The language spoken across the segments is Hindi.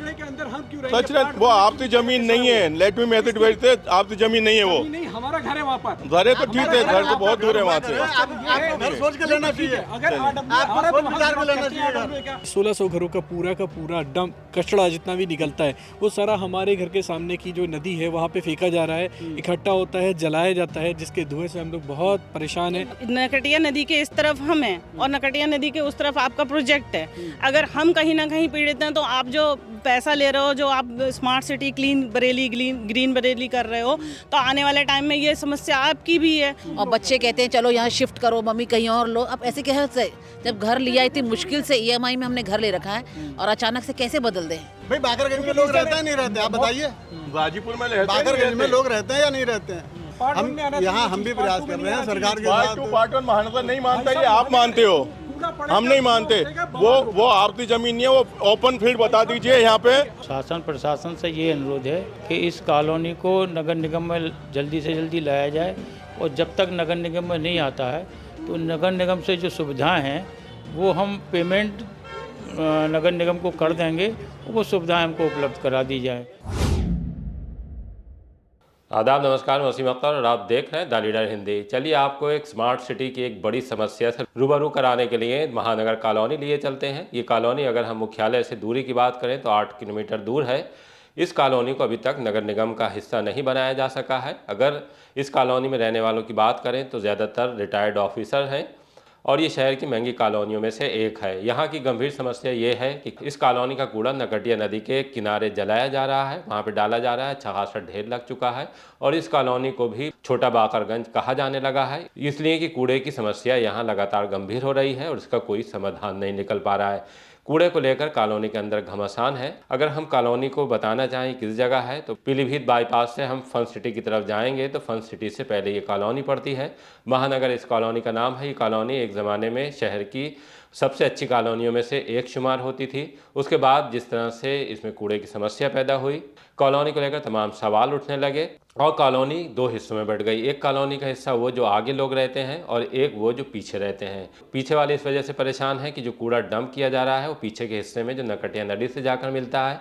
कचरे के अंदर हम क्यों रहेंगे? कचरा वो आपकी जमीन नहीं है, let me make it very clear, आपकी जमीन नहीं है वो। नहीं, हमारा घर है वहाँ पर। घर है तो ठीक है, घर तो बहुत दूर है वहाँ से। आपको घर सोच के लेना चाहिए, अगर आपको सोच विचार के लेना चाहिए। 1600 घरों का पूरा डंप कचरा जितना भी निकलता है वो सारा हमारे घर के सामने की जो नदी है वहाँ पे फेंका जा रहा है, इकट्ठा होता है, जलाया जाता है, जिसके धुएं से हम लोग बहुत परेशान हैं। नकटिया नदी के इस तरफ हम हैं और नकटिया नदी के उस तरफ आपका प्रोजेक्ट है। अगर हम कहीं ना कहीं पीड़ित हैं तो आप जो पैसा ले रहे हो, जो आप smart city clean Bareilly green Bareilly कर रहे हो, तो आने वाले टाइम में ये समस्या आपकी भी है। और बच्चे कहते हैं चलो यहाँ शिफ्ट करो मम्मी, कहीं और लो। अब ऐसे कैसे, जब घर लिया इतनी मुश्किल से EMI में हमने घर ले रखा है और अचानक से कैसे बदल दें? भाई बाकरगंज में लोग रहते हैं नहीं रहते, आप बताइए। गाजीपुर में रहते बाकरगंज में लोग रहते हैं या नहीं रहते हैं? हम यहाँ हम भी प्रयास कर रहे हैं सरकार के पार्ट साथ। टू पार्ट वन महानगर नहीं मानता, ये आप मानते हो, हम नहीं मानते। वो आपकी जमीन नहीं है, वो ओपन फील्ड बता दीजिए यहाँ पे। शासन प्रशासन से ये अनुरोध है कि इस कॉलोनी को नगर निगम में जल्दी से जल्दी लाया जाए, और जब तक नगर निगम में नहीं आता है तो नगर निगम से जो सुविधाएं हैं वो हम पेमेंट नगर निगम को कर देंगे, वो सुविधाएं हमको उपलब्ध करा दी जाए। आदाब, नमस्कार, मैं वसीम अख्तर और आप देख रहे हैं द लीडर हिंदी। चलिए आपको एक स्मार्ट सिटी की एक बड़ी समस्या से रूबरू कराने के लिए महानगर कॉलोनी लिए चलते हैं। ये कॉलोनी अगर हम मुख्यालय से दूरी की बात करें तो 8 किलोमीटर दूर है। इस कॉलोनी को अभी तक नगर निगम का हिस्सा नहीं बनाया जा सका है। अगर इस कॉलोनी में रहने वालों की बात करें तो ज़्यादातर रिटायर्ड ऑफिसर हैं और ये शहर की महंगी कॉलोनियों में से एक है। यहाँ की गंभीर समस्या ये है कि इस कॉलोनी का कूड़ा नकटिया नदी के किनारे जलाया जा रहा है, वहाँ पे डाला जा रहा है, अच्छा खासा ढेर लग चुका है और इस कॉलोनी को भी छोटा बाकरगंज कहा जाने लगा है, इसलिए कि कूड़े की समस्या यहाँ लगातार गंभीर हो रही है और इसका कोई समाधान नहीं निकल पा रहा है। कूड़े को लेकर कॉलोनी के अंदर घमासान है। अगर हम कॉलोनी को बताना चाहें किस जगह है तो पीलीभीत बाईपास से हम फन सिटी की तरफ जाएंगे तो फन सिटी से पहले ये कॉलोनी पड़ती है। महानगर इस कॉलोनी का नाम है। ये कॉलोनी एक ज़माने में शहर की सबसे अच्छी कॉलोनियों में से एक शुमार होती थी। उसके बाद जिस तरह से इसमें कूड़े की समस्या पैदा हुई, कॉलोनी को लेकर तमाम सवाल उठने लगे और कॉलोनी 2 हिस्सों में बढ़ गई। एक कॉलोनी का हिस्सा वो जो आगे लोग रहते हैं और एक वो जो पीछे रहते हैं। पीछे वाले इस वजह से परेशान है कि जो कूड़ा डंप किया जा रहा है वो पीछे के हिस्से में जो नकटिया नदी से जाकर मिलता है।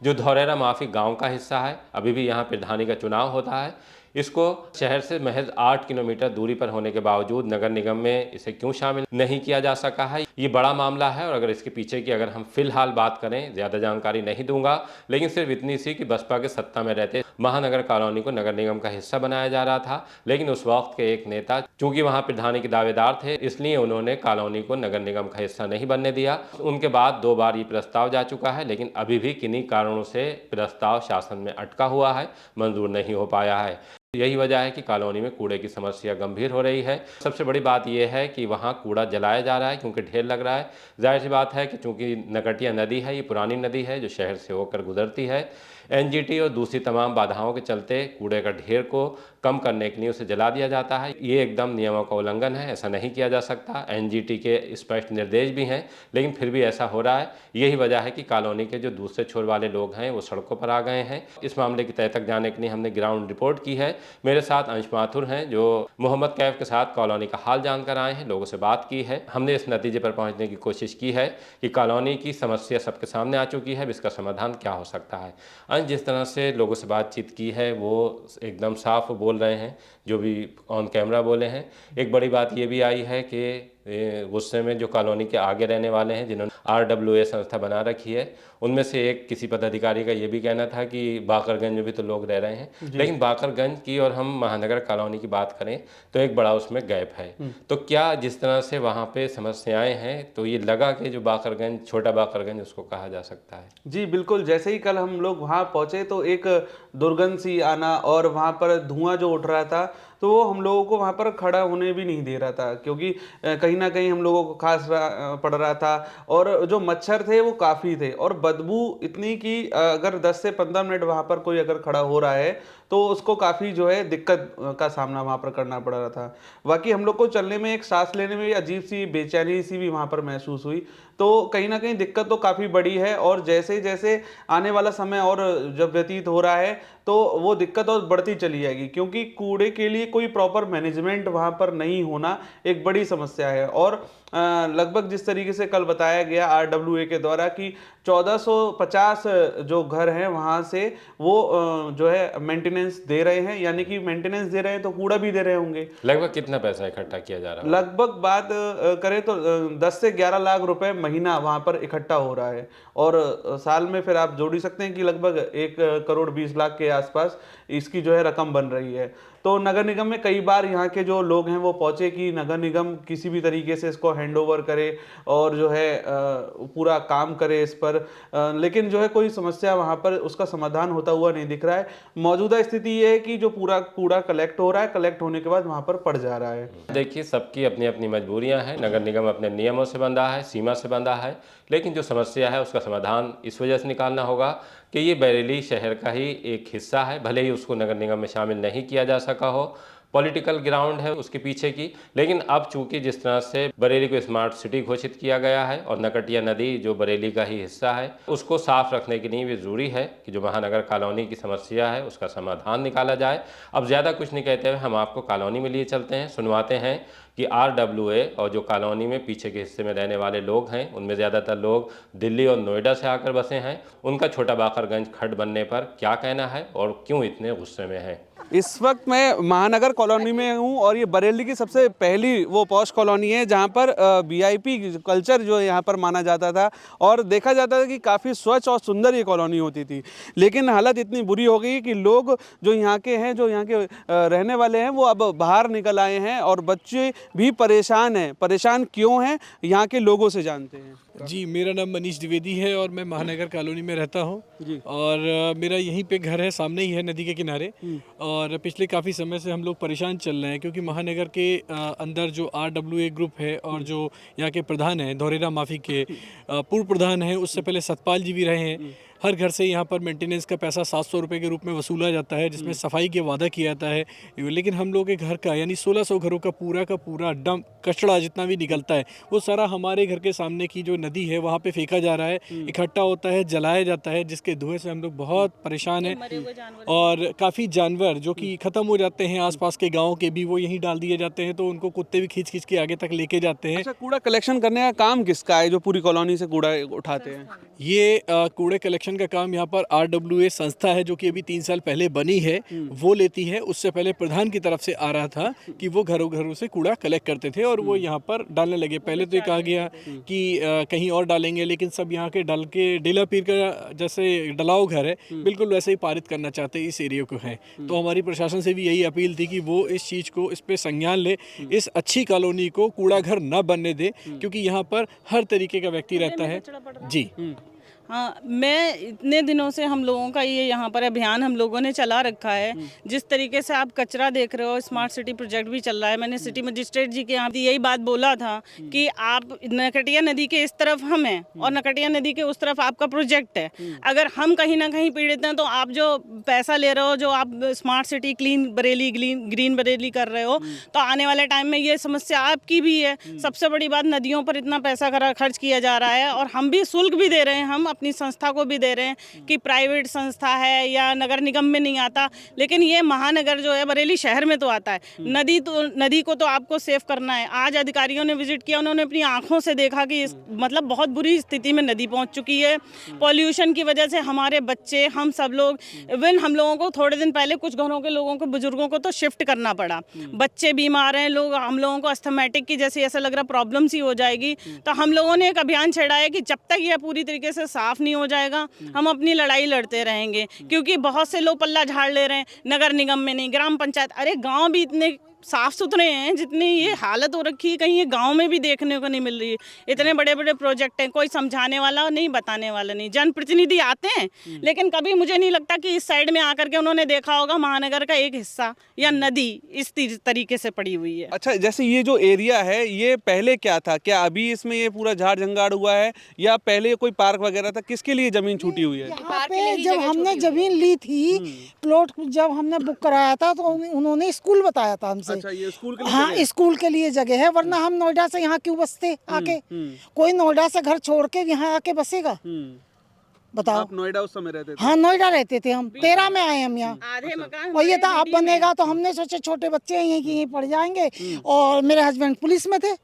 जो धौरेरा माफी गांव का हिस्सा है, अभी भी यहाँ प्रधानी का चुनाव होता है। इसको शहर से महज 8 किलोमीटर दूरी पर होने के बावजूद नगर निगम में इसे क्यों शामिल नहीं किया जा सका है, ये बड़ा मामला है। और अगर इसके पीछे की अगर हम फिलहाल बात करें, ज़्यादा जानकारी नहीं दूंगा, लेकिन सिर्फ इतनी सी कि बसपा के सत्ता में रहते महानगर कॉलोनी को नगर निगम का हिस्सा बनाया जा रहा था, लेकिन उस वक्त के एक नेता चूंकि वहाँ प्रधानी के दावेदार थे, इसलिए उन्होंने कॉलोनी को नगर निगम का हिस्सा नहीं बनने दिया। उनके बाद 2 बार ये प्रस्ताव जा चुका है, लेकिन अभी भी किन्हीं कारणों से प्रस्ताव शासन में अटका हुआ है, मंजूर नहीं हो पाया है। यही वजह है कि कॉलोनी में कूड़े की समस्या गंभीर हो रही है। सबसे बड़ी बात यह है कि वहाँ कूड़ा जलाया जा रहा है क्योंकि ढेर लग रहा है। जाहिर सी बात है कि चूंकि नकटिया नदी है, ये पुरानी नदी है जो शहर से होकर गुजरती है। NGT और दूसरी तमाम बाधाओं के चलते कूड़े का ढेर को कम करने के लिए उसे जला दिया जाता है। ये एकदम नियमों का उल्लंघन है, ऐसा नहीं किया जा सकता। NGT के स्पष्ट निर्देश भी हैं, लेकिन फिर भी ऐसा हो रहा है। यही वजह है कि कॉलोनी के जो दूसरे छोर वाले लोग हैं वो सड़कों पर आ गए हैं। इस मामले की तह तक जाने के लिए हमने ग्राउंड रिपोर्ट की है। मेरे साथ अंश माथुर हैं जो मोहम्मद कैफ के साथ कॉलोनी का हाल जानकर आए हैं, लोगों से बात की है। हमने इस नतीजे पर पहुँचने की कोशिश की है कि कॉलोनी की समस्या सबके सामने आ चुकी है, इसका समाधान क्या हो सकता है। अंश, जिस तरह से लोगों से बातचीत की है वो एकदम साफ बोल रहे हैं, जो भी ऑन कैमरा बोले हैं। एक बड़ी बात ये भी आई है कि गुस्से में जो कॉलोनी के आगे रहने वाले हैं जिन्होंने RWA संस्था बना रखी है, उनमें से एक किसी पदाधिकारी का ये भी कहना था कि बाकरगंज में भी तो लोग रह रहे हैं, लेकिन बाकरगंज की और हम महानगर कॉलोनी की बात करें तो एक बड़ा उसमें गैप है। तो क्या जिस तरह से वहाँ पे समस्याएं हैं तो ये लगा कि जो बाकरगंज, छोटा बाकरगंज उसको कहा जा सकता है? जी बिल्कुल, जैसे ही कल हम लोग वहाँ पहुँचे तो एक दुर्गंध सी आना और वहाँ पर धुआं जो उठ रहा था तो वो हम लोगों को वहाँ पर खड़ा होने भी नहीं दे रहा था, क्योंकि कहीं ना कहीं हम लोगों को खास पड़ रहा था और जो मच्छर थे वो काफ़ी थे और बदबू इतनी कि अगर 10 से 15 मिनट वहाँ पर कोई अगर खड़ा हो रहा है तो उसको काफ़ी जो है दिक्कत का सामना वहाँ पर करना पड़ रहा था। बाकी हम लोग को चलने में, एक सांस लेने में भी अजीब सी बेचैनी सी भी वहाँ पर महसूस हुई। तो कहीं ना कहीं दिक्कत तो काफ़ी बड़ी है, और जैसे जैसे आने वाला समय और जब व्यतीत हो रहा है तो वो दिक्कत और बढ़ती चली जाएगी, क्योंकि कूड़े के लिए कोई प्रॉपर मैनेजमेंट वहाँ पर नहीं होना एक बड़ी समस्या है। और लगभग जिस तरीके से कल बताया गया RWA के द्वारा कि 1450 जो घर हैं वहाँ से वो जो है मेंटेनेंस दे रहे हैं, यानी कि मेंटेनेंस दे रहे हैं तो कूड़ा भी दे रहे होंगे। लगभग कितना पैसा इकट्ठा किया जा रहा है? लगभग बात करें तो 10 से 11 लाख रुपए महीना वहाँ पर इकट्ठा हो रहा है, और साल में फिर आप जोड़ ही सकते हैं कि लगभग 1 करोड़ 20 लाख के आसपास इसकी जो है रकम बन रही है। तो नगर निगम में कई बार यहाँ के जो लोग हैं वो पहुँचे कि नगर निगम किसी भी तरीके से इसको हैंडओवर करे और जो है पूरा काम करे इस पर, लेकिन जो है कोई समस्या वहाँ पर उसका समाधान होता हुआ नहीं दिख रहा है। मौजूदा स्थिति ये है कि जो पूरा कूड़ा कलेक्ट हो रहा है, कलेक्ट होने के बाद वहाँ पर पड़ जा रहा है। देखिए, सबकी अपनी अपनी मजबूरियां हैं। नगर निगम अपने नियमों से बंधा है, सीमा से बंधा है, लेकिन जो समस्या है उसका समाधान इस वजह से निकालना होगा कि ये बरेली शहर का ही एक हिस्सा है। भले ही उसको नगर निगम में शामिल नहीं किया जा सका हो, पॉलिटिकल ग्राउंड है उसके पीछे की, लेकिन अब चूंकि जिस तरह से बरेली को स्मार्ट सिटी घोषित किया गया है और नकटिया नदी जो बरेली का ही हिस्सा है उसको साफ रखने के लिए भी ज़रूरी है कि जो महानगर कॉलोनी की समस्या है उसका समाधान निकाला जाए। अब ज़्यादा कुछ नहीं कहते हुए हम आपको कॉलोनी में लिए चलते हैं, सुनवाते हैं कि RWA और जो कॉलोनी में पीछे के हिस्से में रहने वाले लोग हैं उनमें ज़्यादातर लोग दिल्ली और नोएडा से आकर बसे हैं, उनका छोटा बाकरगंज खड्ड बनने पर क्या कहना है और क्यों इतने गुस्से में हैं। इस वक्त मैं महानगर कॉलोनी में हूँ, और ये बरेली की सबसे पहली वो पॉश कॉलोनी है जहाँ पर VIP कल्चर जो यहाँ पर माना जाता था, और देखा जाता था कि काफ़ी स्वच्छ और सुंदर ये कॉलोनी होती थी। लेकिन हालत इतनी बुरी हो गई कि लोग जो यहाँ के हैं, जो यहाँ के रहने वाले हैं, वो अब बाहर निकल आए हैं, और बच्चे भी परेशान हैं। परेशान क्यों हैं यहाँ के लोगों से जानते हैं। जी, मेरा नाम मनीष द्विवेदी है और मैं महानगर कॉलोनी में रहता हूँ। और मेरा यहीं पे घर है, सामने ही है नदी के किनारे। और पिछले काफ़ी समय से हम लोग परेशान चल रहे हैं, क्योंकि महानगर के अंदर जो RWA ग्रुप है और जो यहाँ के प्रधान हैं, धोरेरा माफी के पूर्व प्रधान हैं, उससे पहले सतपाल जी भी रहे हैं। हर घर से यहाँ पर मेंटेनेंस का पैसा 700 रुपये के रूप में वसूला जाता है, जिसमें सफाई के वादा किया जाता है। लेकिन हम लोग के घर का यानी 1600 घरों का पूरा डंप कचड़ा जितना भी निकलता है वो सारा हमारे घर के सामने की जो नदी है वहाँ पे फेंका जा रहा है, इकट्ठा होता है, जलाया जाता है, जिसके धुएं से हम लोग बहुत परेशान हैं। और काफ़ी जानवर जो कि ख़त्म हो जाते हैं, आसपास के गाँव के भी, वो यहीं डाल दिए जाते हैं, तो उनको कुत्ते भी खींच खींच के आगे तक लेके जाते हैं। अच्छा, कूड़ा कलेक्शन करने का काम किसका है जो पूरी कॉलोनी से कूड़ा उठाते हैं? ये कूड़े कलेक्शन का काम यहाँ पर RWA संस्था है, जो कि अभी 3 साल पहले बनी है, वो लेती है। उससे पहले प्रधान की तरफ से आ रहा था कि वो घरों घरों से कूड़ा कलेक्ट करते थे और वो यहाँ पर डालने लगे। पहले तो ये कहा गया कि कहीं और डालेंगे, लेकिन सब यहाँ के डल के डेला पीर का जैसे डलाव घर है, बिल्कुल वैसे ही पारित करना चाहते इस एरिया को है। तो हमारी प्रशासन से भी यही अपील थी कि वो इस चीज़ को, इस पे संज्ञान ले, इस अच्छी कॉलोनी को कूड़ा घर न बनने दे, क्योंकि यहाँ पर हर तरीके का व्यक्ति रहता है। जी हाँ, मैं इतने दिनों से हम लोगों का ये यहाँ पर अभियान हम लोगों ने चला रखा है। जिस तरीके से आप कचरा देख रहे हो, स्मार्ट सिटी प्रोजेक्ट भी चल रहा है। मैंने सिटी मजिस्ट्रेट जी के यहाँ यही बात बोला था कि आप नकटिया नदी के इस तरफ हम हैं और नकटिया नदी के उस तरफ आपका प्रोजेक्ट है। अगर हम कहीं ना कहीं पीड़ित हैं तो आप जो पैसा ले रहे हो, जो आप smart city clean Bareilly green Bareilly कर रहे हो, तो आने वाले टाइम में ये समस्या आपकी भी है। सबसे बड़ी बात, नदियों पर इतना पैसा खर्च किया जा रहा है और हम भी शुल्क भी दे रहे हैं, हम अपनी संस्था को भी दे रहे हैं कि प्राइवेट संस्था है या नगर निगम में नहीं आता, लेकिन ये महानगर जो है बरेली शहर में तो आता है। नदी को तो आपको सेफ करना है। आज अधिकारियों ने विजिट किया, उन्होंने अपनी आंखों से देखा कि मतलब बहुत बुरी स्थिति में नदी पहुंच चुकी है। पॉल्यूशन की वजह से हमारे बच्चे, हम सब लोग, इवन हम लोगों को थोड़े दिन पहले कुछ घरों के लोगों को, बुजुर्गों को तो शिफ्ट करना पड़ा। बच्चे बीमार हैं, हम लोगों को अस्थमैटिक की जैसे ऐसा लग रहा प्रॉब्लम सी हो जाएगी। तो हम लोगों ने एक अभियान छेड़ा है कि जब तक यह पूरी तरीके से साफ नहीं हो जाएगा, हम अपनी लड़ाई लड़ते रहेंगे। क्योंकि बहुत से लोग पल्ला झाड़ ले रहे हैं, नगर निगम में नहीं, ग्राम पंचायत। अरे गांव भी इतने साफ सुथरे हैं, जितनी ये हालत हो रखी है कहीं ये गांव में भी देखने को नहीं मिल रही है। इतने बड़े बड़े प्रोजेक्ट हैं, कोई समझाने वाला नहीं, बताने वाला नहीं। जनप्रतिनिधि आते हैं लेकिन कभी मुझे नहीं लगता कि इस साइड में आकर के उन्होंने देखा होगा महानगर का एक हिस्सा या नदी इस तरीके से पड़ी हुई है। अच्छा, जैसे ये जो एरिया है ये पहले क्या था? क्या अभी इसमें ये पूरा झाड़ झंगाड़ हुआ है या पहले कोई पार्क वगैरह था? किसके लिए जमीन छूटी हुई है? यहाँ पे जब हमने जमीन ली थी, प्लॉट जब हमने बुक कराया था तो उन्होंने स्कूल बताया था हमसे। अच्छा, ये स्कूल के लिए हाँ, जगह है? स्कूल के लिए जगह है, वरना हम नोएडा से यहाँ क्यों बसते आके? कोई नोएडा से घर छोड़ के यहाँ आके बसेगा? बताओ। आप नोएडा उस समय रहते थे? हाँ, नोएडा रहते थे हम। 13 में आए हम यहाँ। आधे मकान वही था, अब बनेगा तो हमने सोचे छोटे बच्चे हैं यहीं की यहीं पड़ जाएंगे। और मेरे हस्बैंड पुलिस में थे,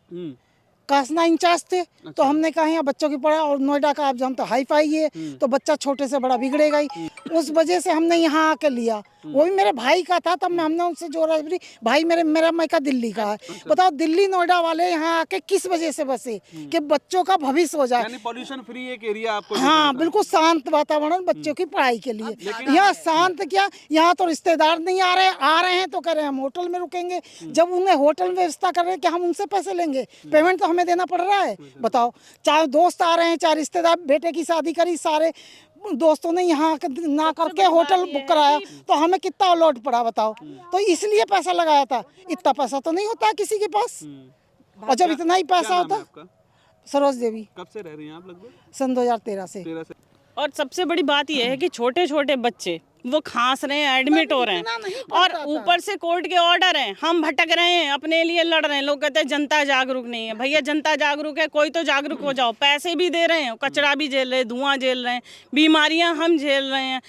कासना इंचार्ज थे, तो हमने कहा यहाँ बच्चों की पढ़ा, और नोएडा का आप जानते हो हाई फाई है, तो बच्चा छोटे से बड़ा बिगड़ेगा ही। उस वजह से हमने यहाँ आके लिया। वो भी मेरे भाई का था, तब हमने उनसे जोड़ा भाई मेरा मैका दिल्ली का है। बताओ दिल्ली नोएडा वाले यहाँ आके किस वजह से बसे कि बच्चों का भविष्य हो जाए। यानी पॉल्यूशन फ्री एक एरिया आपको? हाँ, बिल्कुल शांत वातावरण बच्चों की पढ़ाई के लिए। यहाँ शांत क्या, यहाँ तो रिश्तेदार नहीं आ रहे हैं तो कह रहे हैं हम होटल में रुकेंगे। जब उन्हें होटल में व्यवस्था कर रहे हैं, क्या हम उनसे पैसे लेंगे? पेमेंट तो हमें देना पड़ रहा है। बताओ, चाहे दोस्त आ रहे हैं, चाहे रिश्तेदार, बेटे की शादी करी, सारे दोस्तों ने यहाँ ना करके होटल बुक कराया, तो हमें कितना अलॉट पड़ा बताओ। तो इसलिए पैसा लगाया था। इतना पैसा तो नहीं होता किसी के पास, और जब इतना ही पैसा होता। सरोज देवी। कब से रह रही हैं आप? लगभग सन 2013 से। और सबसे बड़ी बात यह है कि छोटे छोटे बच्चे वो खांस रहे हैं, एडमिट हो रहे हैं, और ऊपर से कोर्ट के ऑर्डर हैं, हम भटक रहे हैं, अपने लिए लड़ रहे हैं। लोग कहते हैं जनता जागरूक नहीं है। भैया जनता जागरूक है, कोई तो जागरूक हो जाओ। पैसे भी दे रहे हैं, कचरा भी झेल रहे हैं, धुआं झेल रहे हैं, बीमारियां हम झेल रहे हैं।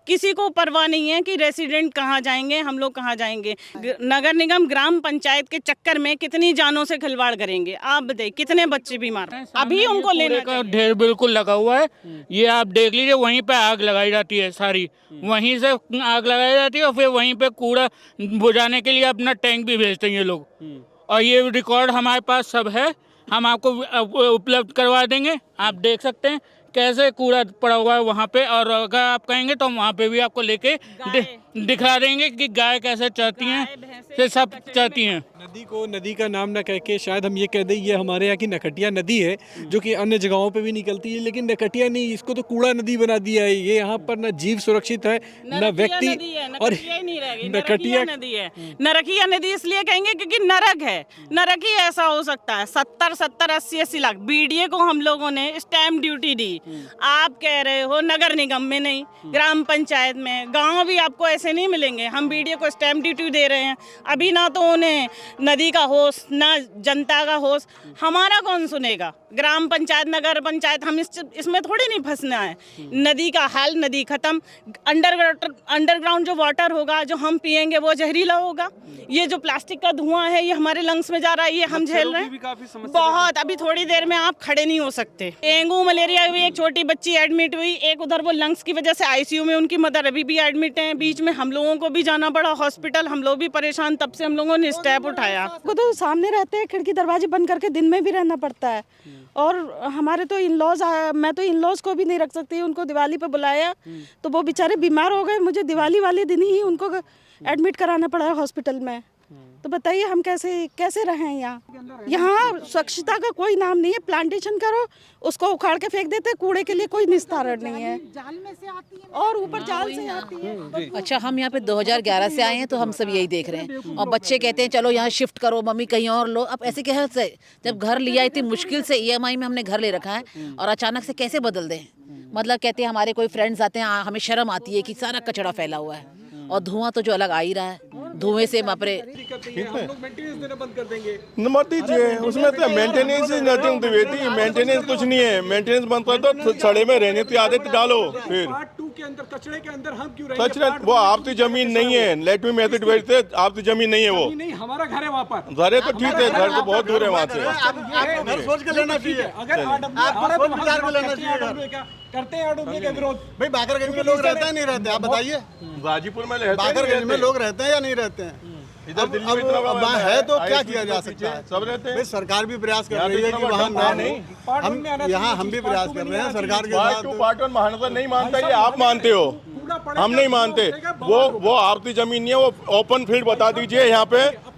किसी को परवाह नहीं है कि रेसिडेंट कहाँ जाएंगे, हम लोग कहाँ जाएंगे। नगर निगम ग्राम पंचायत के चक्कर में कितनी जानों से खिलवाड़ करेंगे आप बताइए, कितने बच्चे बीमार। अभी उनको लेने का ढेर बिल्कुल लगा हुआ है। ये आप देख लीजिए, वहीं पे आग लगाई जाती है सारी, वहीं से आग लगाई जाती है और फिर वहीं पे कूड़ा बुझाने के लिए अपना टैंक भी भेजते हैं ये लोग। और ये रिकॉर्ड हमारे पास सब है, हम आपको उपलब्ध करवा देंगे। आप देख सकते हैं कैसे कूड़ा पड़ा हुआ है वहाँ पे, और अगर आप कहेंगे तो हम वहाँ पे भी आपको लेके दिखा देंगे कि गाय कैसे चरती हैं, से सब चरती हैं। नदी को नदी का नाम न कह के शायद हम ये कह दें ये हमारे यहाँ की नकटिया नदी है, जो कि अन्य जगहों पे भी निकलती है, लेकिन नकटिया नहीं, इसको तो कूड़ा नदी बना दिया है। ये यहाँ पर न जीव सुरक्षित है, न व्यक्ति, और नरकिया नदी है। नरकिया नदी इसलिए कहेंगे क्योंकि नरक है, नरक ही ऐसा हो सकता है। 70-80 लाख बीडीए को हम लोगों ने स्टैम्प ड्यूटी दी। आप कह रहे हो नगर निगम में नहीं, ग्राम पंचायत में, गाँव भी आपको ऐसे नहीं मिलेंगे। हम बीडीए को स्टैम्प ड्यूटी दे रहे हैं, अभी ना तो उन्हें नदी का होश, ना जनता का होश। हमारा कौन सुनेगा? ग्राम पंचायत, नगर पंचायत, हम इसमें थोड़ी नहीं फंसना है। नदी का हाल, नदी खत्म। अंडरग्राउंड जो वाटर होगा, जो हम पिएंगे वो जहरीला होगा। ये जो प्लास्टिक का धुआं है ये हमारे लंग्स में जा रहा है, ये हम झेल रहे हैं बहुत। अभी थोड़ी देर में आप खड़े नहीं हो सकते। डेंगू मलेरिया हुई, एक छोटी बच्ची एडमिट हुई, एक उधर वो लंग्स की वजह से आईसीयू में उनकी मदर अभी भी एडमिट है। बीच में हम लोगों को भी जाना पड़ा हॉस्पिटल, हम लोग भी परेशान, तब से हम लोगों ने स्टेप उठाया। को तो सामने रहते हैं, खिड़की दरवाजे बंद करके दिन में भी रहना पड़ता है। और हमारे तो इन-लॉज, मैं तो इन-लॉज को भी नहीं रख सकती। उनको दिवाली पे बुलाया तो वो बेचारे बीमार हो गए, मुझे दिवाली वाले दिन ही उनको एडमिट कराना पड़ा हॉस्पिटल में। तो बताइए हम कैसे रहें यहाँ? यहाँ स्वच्छता का कोई नाम नहीं है। प्लांटेशन करो, उसको उखाड़ के फेंक देते, कूड़े के लिए कोई निस्तारण नहीं है, जाल में से आती है और ऊपर जाल से आती है। अच्छा, हम यहाँ पे 2011 से आए हैं तो हम सब यही देख रहे हैं। और बच्चे कहते हैं चलो यहाँ शिफ्ट करो मम्मी, कहीं और लो। अब ऐसे कैसे, जब घर लिया इतनी मुश्किल से EMI में हमने घर ले रखा है, और अचानक से कैसे बदल दें? मतलब कहते हैं हमारे कोई फ्रेंड्स आते हैं, हमें शर्म आती है कि सारा कचरा फैला हुआ है, और धुआं तो जो अलग आ ही रहा है, धुएं से बापरे। मत दीजिए, उसमें तो maintenance is nothing Dwivedi. Maintenance कुछ नहीं है। मेंटेनेंस बंद कर दो, सड़े में रहने की आदत डालो। फिर कचरे के अंदर हम क्यों कचरा, वो आपकी जमीन नहीं है। लेट मी मेथड बैठते, आपकी जमीन नहीं है वो। नहीं, हमारा घर है वहाँ पर। घर है तो ठीक है, घर तो बहुत दूर है वहाँ से। घर सोच के लेना चाहिए। अगर आपको सोच विचार के लेना चाहिए। करते हैं आडोबी का विरोध। भाई बाकरगंज में लोग रहते हैं नहीं रहते? आप बताइए। गाजीपुर में रहते बाकरगंज में लोग रहते हैं या नहीं रहते हैं? इधर दिल्ली में इतना बड़ा वहाँ है तो क्या किया जा सकता है? सब रहते हैं। भाई सरकार भी प्रयास कर रही है कि वहाँ ना नहीं, हम यहाँ हम भी प्रयास कर रहे हैं सरकार के साथ। पार्ट 1 महानगर नहीं मानता, ये आप मानते हो। हम नहीं मानते। वो आपकी जमीन नहीं है, वो ओपन फील्ड बता दीजिए यहाँ पे,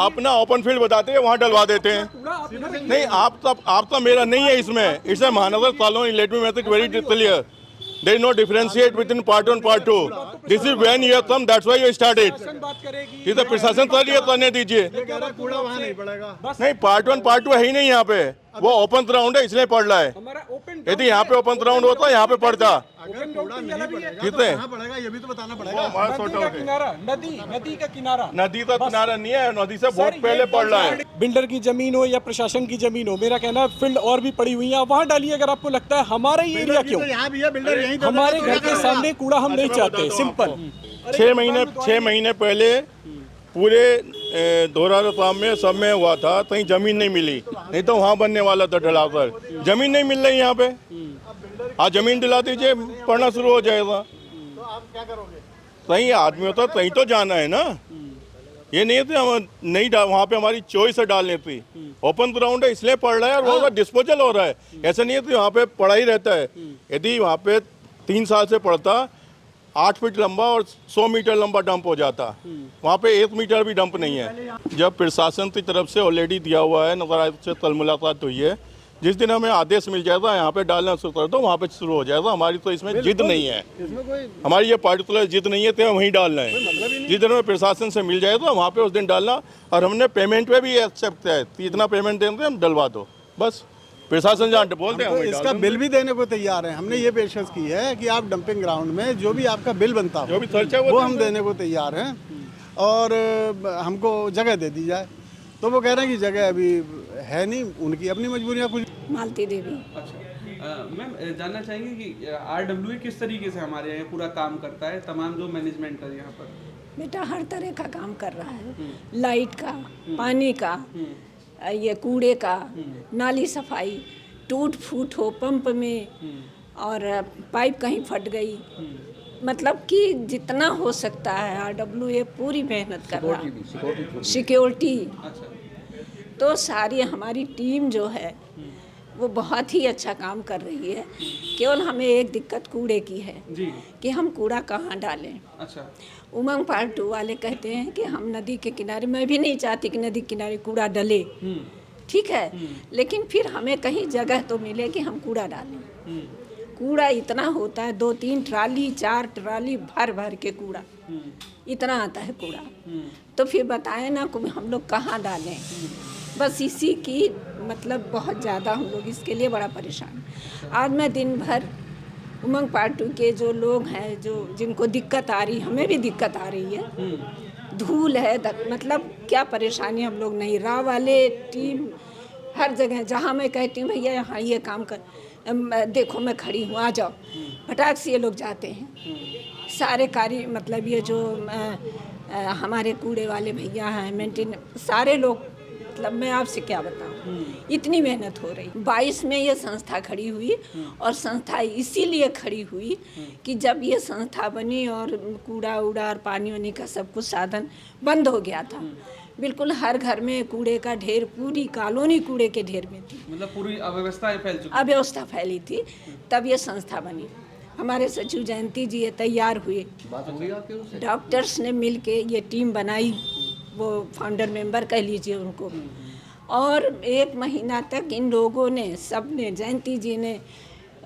अपना ओपन फील्ड बताते हैं, वहाँ डलवा देते हैं। नहीं, आप तो मेरा नहीं है इसमें, इट्स ए महानगर colony, let me make it very clear. There is no differentiate between part 1 part 2. This is when you have come, that's why you started. ये तो प्रशासन कर लिया, करने दीजिए। कूड़ा वहाँ नहीं पड़ेगा। नहीं, पार्ट 1 पार्ट 2 है ही नहीं यहाँ पे, वो ओपन ग्राउंड है इसलिए पड़ रहा है। यदि यहाँ पे ओपन ग्राउंड होता यहाँ पे पड़ता। अगर कूड़ा नहीं पड़ेगा कितने कहाँ पड़ेगा ये भी तो बताना पड़ेगा। नदी का किनारा, नदी का किनारा नहीं है, नदी से बहुत पहले पड़ रहा है। बिल्डर की जमीन हो या प्रशासन की जमीन हो, मेरा कहना है फील्ड और भी पड़ी हुई है, वहाँ डालिए अगर आपको लगता है। हमारा ही एरिया क्यों? यहाँ भी है बिल्डर, यहीं हमारे घर के सामने कूड़ा हम नहीं चाहते, सिंपल। 6 महीने पहले पूरे दोरा रताम में सब में हुआ था, कहीं जमीन नहीं मिली, नहीं तो वहाँ बनने वाला था ढलाकर। जमीन नहीं मिल रही यहाँ पे, आज जमीन दिला दीजिए, पढ़ना शुरू हो जाएगा। तो आप क्या करोगे? सही आदमी होता कहीं तो जाना है ना, ये नहीं थे हम नहीं वहाँ पे हमारी चॉइस है डालने थी। ओपन ग्राउंड है इसलिए पड़ रहा है और वो डिस्पोजल हो रहा है, ऐसा नहीं है कि वहाँ पे पड़ा ही रहता है। यदि वहाँ पे 3 साल से पड़ता 8 फीट लंबा और 100 मीटर लंबा डंप हो जाता, वहाँ पे 1 मीटर भी डंप नहीं है। जब प्रशासन की तरफ से ऑलरेडी दिया हुआ है, नजर से कल मुलाकात हुई है, जिस दिन हमें आदेश मिल जाएगा यहाँ पे डालना शुरू कर दो, वहाँ पे शुरू हो जाएगा। हमारी तो इसमें जिद नहीं है, हमारी ये पार्टिकुलर जिद नहीं है, तो वहीं डालना है। जिस दिन हमें प्रशासन से मिल जाएगा वहाँ पे उस दिन डालना, और हमने पेमेंट पे भी एक्सेप्ट है, इतना पेमेंट देंगे हम डलवा दो, बस प्रशासन जहाँ बोलते हैं। इसका बिल भी देने को तैयार है, हमने ये पेशकश की है कि आप डंपिंग ग्राउंड में जो भी आपका बिल बनता हो, जो भी खर्चा वो हम देने को तैयार हैं, और हमको जगह दे दी जाए। तो वो कह रहे हैं कि जगह अभी है नहीं, उनकी अपनी मजबूरियाँ कुछ। मालती देवी। अच्छा मैम, जानना चाहेंगे कि RWA किस तरीके से हमारे यहाँ पूरा काम करता है, तमाम जो मैनेजमेंट है यहाँ पर? बेटा हर तरह का काम कर रहा है, लाइट का, पानी का, ये कूड़े का, नाली सफाई, टूट फूट हो पंप में, और पाइप कहीं फट गई, मतलब कि जितना हो सकता है RWA पूरी मेहनत कर रहा है। सिक्योरिटी तो सारी हमारी टीम जो है वो बहुत ही अच्छा काम कर रही है। केवल हमें एक दिक्कत कूड़े की है कि हम कूड़ा कहाँ डालें। अच्छा, उमंग पार्ट 2 वाले कहते हैं कि हम नदी के किनारे, मैं भी नहीं चाहती कि नदी किनारे कूड़ा डले, ठीक है, लेकिन फिर हमें कहीं जगह तो मिले कि हम कूड़ा डालें। कूड़ा इतना होता है, 2-3 ट्राली 4 ट्राली भर भर के कूड़ा, इतना आता है कूड़ा, तो फिर बताएं ना कि हम लोग कहाँ डालें। बस इसी की मतलब बहुत ज़्यादा हम लोग इसके लिए बड़ा परेशान। आज मैं दिन भर उमंग पार्ट 2 के जो लोग हैं, जो जिनको दिक्कत आ रही, हमें भी दिक्कत आ रही है, धूल है, मतलब क्या परेशानी हम लोग नहीं, राह वाले टीम हर जगह, जहाँ मैं कहती हूँ भैया यहाँ ये काम कर, देखो मैं खड़ी हूँ, आ जाओ, फटाक से ये लोग जाते हैं। सारे कार्य मतलब ये जो हमारे कूड़े वाले भैया हैं, मेंटेन सारे लोग, मतलब मैं आपसे क्या बताऊं, इतनी मेहनत हो रही। 22 में ये संस्था खड़ी हुई, और संस्था इसीलिए खड़ी हुई कि जब ये संस्था बनी और कूड़ा उड़ा और पानी वानी का सब कुछ साधन बंद हो गया था, बिल्कुल हर घर में कूड़े का ढेर, पूरी कॉलोनी कूड़े के ढेर में थी, मतलब पूरी अव्यवस्था फैल चुकी, अव्यवस्था फैली थी। तब ये संस्था बनी, हमारे सचिव जयंती जी ये तैयार हुए, डॉक्टर्स ने मिल के ये टीम बनाई, वो फाउंडर मेंबर कह लीजिए उनको, और 1 महीना तक इन लोगों ने, सब ने, जयंती जी ने,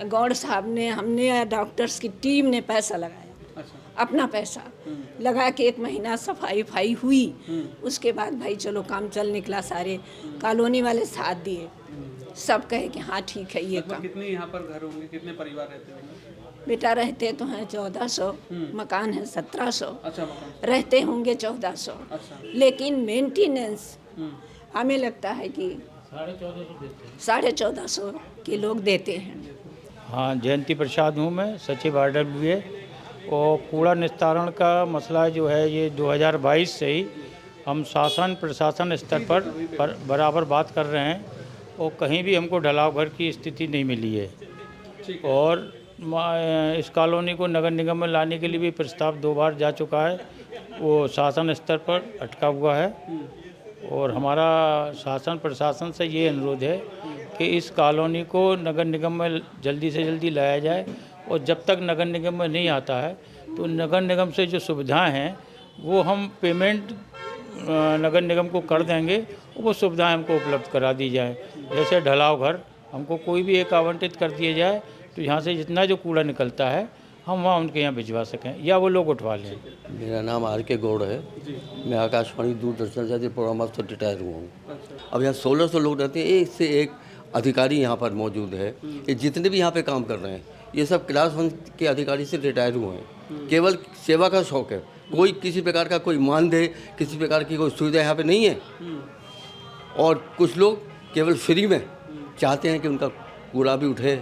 गौड़ साहब ने, हमने, डॉक्टर्स की टीम ने पैसा लगाया। अच्छा। अपना पैसा लगा के 1 महीना सफाई हुई। उसके बाद भाई चलो काम चल निकला, सारे कॉलोनी वाले साथ दिए, सब कहे कि हाँ ठीक है ये काम। कितने यहाँ पर घर होंगे, कितने परिवार रहते होंगे? बेटा रहते तो हैं 1400, मकान है 1700। अच्छा, रहते होंगे 1400। अच्छा। लेकिन मेंटेनेंस हमें लगता है कि 1450 के लोग देते हैं। हाँ, जयंती प्रसाद हूँ मैं, सचिव RWA। और कूड़ा निस्तारण का मसला जो है ये 2022 से ही हम शासन प्रशासन स्तर पर बराबर बात कर रहे हैं, और कहीं भी हमको ढलाव घर की स्थिति नहीं मिली है। और इस कॉलोनी को नगर निगम में लाने के लिए भी प्रस्ताव 2 बार जा चुका है, वो शासन स्तर पर अटका हुआ है। और हमारा शासन प्रशासन से ये अनुरोध है कि इस कॉलोनी को नगर निगम में जल्दी से जल्दी लाया जाए, और जब तक नगर निगम में नहीं आता है तो नगर निगम से जो सुविधाएं हैं वो हम पेमेंट नगर निगम को कर देंगे, वो सुविधाएं हमको उपलब्ध करा दी जाए। जैसे ढलाव घर हमको कोई भी एक आवंटित कर दिया जाए तो यहाँ से जितना जो कूड़ा निकलता है हम वहाँ उनके यहाँ भिजवा सकें या वो लोग उठवा लें। मेरा नाम R.K. गौड़ है। मैं आकाशवाणी दूरदर्शन से प्रोग्राम ऑफ से रिटायर हुआ हूँ। अब यहाँ 1600 लोग रहते हैं, एक से एक अधिकारी यहाँ पर मौजूद है। ये जितने भी यहाँ पे काम कर रहे हैं ये सब क्लास 1 के अधिकारी से रिटायर हुए हैं। केवल सेवा का शौक है, कोई किसी प्रकार का कोई मानदेय, किसी प्रकार की कोई सुविधा यहाँ पे नहीं है। और कुछ लोग केवल फ्री में चाहते हैं कि उनका कूड़ा भी उठे,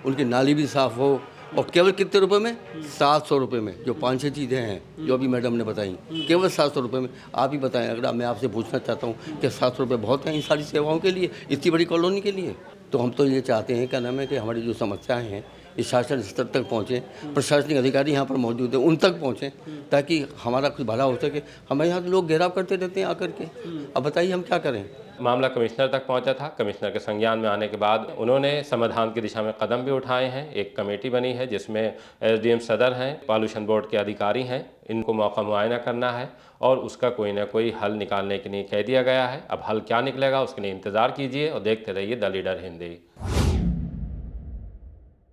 उनकी नाली भी साफ़ हो, और केवल कितने रुपए में? 700 रुपये में। जो 5-6 चीज़ें हैं जो अभी मैडम ने बताई, केवल 700 रुपये में। आप ही बताएं, अगर मैं आपसे पूछना चाहता हूँ कि 700 रुपये बहुत हैं इन सारी सेवाओं के लिए, इतनी बड़ी कॉलोनी के लिए? तो हम तो ये चाहते हैं, क्या नाम है, कि हमारी जो समस्याएं हैं इस शासन स्तर तक पहुँचें, प्रशासनिक अधिकारी यहाँ पर मौजूद हैं उन तक पहुँचें, ताकि हमारा कुछ भला हो सके। हमारे यहाँ लोग घेराव करते रहते हैं आकर के। अब बताइए हम क्या करें? मामला कमिश्नर तक पहुंचा था। कमिश्नर के संज्ञान में आने के बाद उन्होंने समाधान की दिशा में कदम भी उठाए हैं। एक कमेटी बनी है जिसमें SDM सदर हैं, पॉल्यूशन बोर्ड के अधिकारी हैं। इनको मौका मुआयना करना है और उसका कोई ना कोई हल निकालने के लिए कह दिया गया है। अब हल क्या निकलेगा उसके लिए इंतज़ार कीजिए और देखते रहिए द लीडर हिंदी।